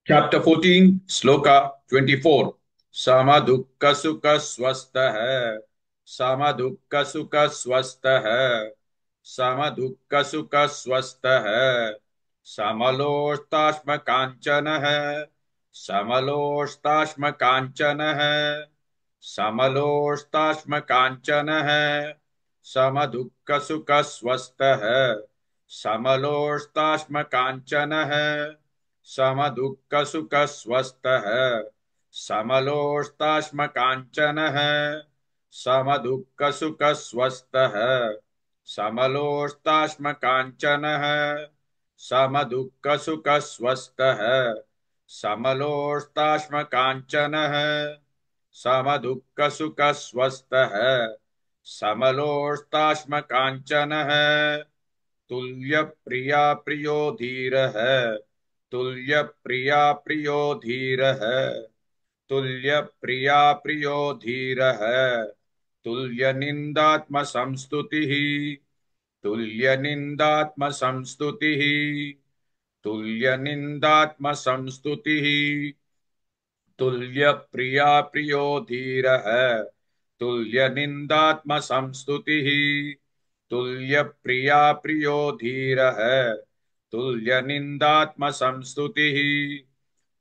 Chapter 14, Sloka 24. Samadukka sukha swastha hai. Samadukka sukha swastha hai. Samadukka sukha swastha hai. Samalostashma kanchana hai. Samalostashma kanchana hai. Samalostashma kanchana hai. Samadukka sukha swastha hai. Samalostashma kanchana hai. समदुःख सुख स्वस्थ है समलोष्टाश्म कांचन है समदुःख सुख स्वस्थ है समलोष्टाश्म कांचन है समदुःख सुख स्वस्थ है समलोष्टाश्म कांचन है समदुःख सुख स्वस्थ है समलोष्टाश्म कांचन है तुल्य प्रिया प्रियो धीर है तुल्य प्रिया प्रियो धीर है तुल्य प्रिया प्रियो धीर है तुल्य निंदात्म संस्तुति तुल्य निंदात्म संस्तुति तुल्य निंदात्म संस्तुति तुल्य प्रिया प्रियो धीर है तुल्य निंदात्म संस्तुति तुल्य प्रिया प्रियो धीर है तुल्य निंदात्म संस्तुति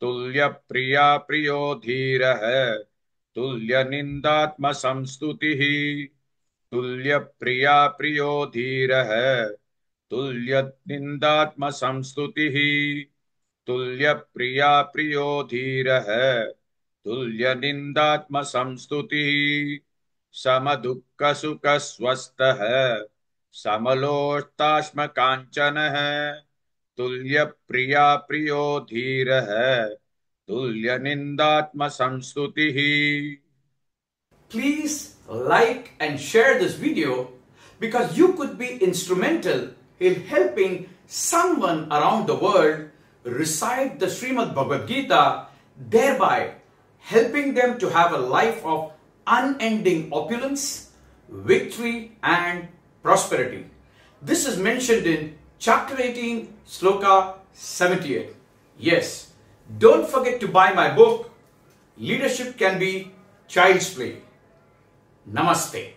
तुल्य प्रिया प्रियो धीर है तुल्य निंदात्म संस्तुति तुल्य प्रिया प्रियो धीर है तुल्य निंदात्म संस्तुति तुल्य प्रिया प्रियो धीर है तुल्य निंदात्म संस्तुति सम दुःख सुख स्वस्थ है समलोष्टाश्म कांचन है तुल्य प्रिया प्रियो धीर है तुल्य निंदात्म संस्तुति Please like and share this video because you could be instrumental in helping someone around the world recite the Srimad Bhagavad Gita, thereby helping them to have a life of unending opulence, victory and prosperity. This is mentioned in chapter 18, sloka 78. Yes, don't forget to buy my book, Leadership Can Be Child's Play. Namaste.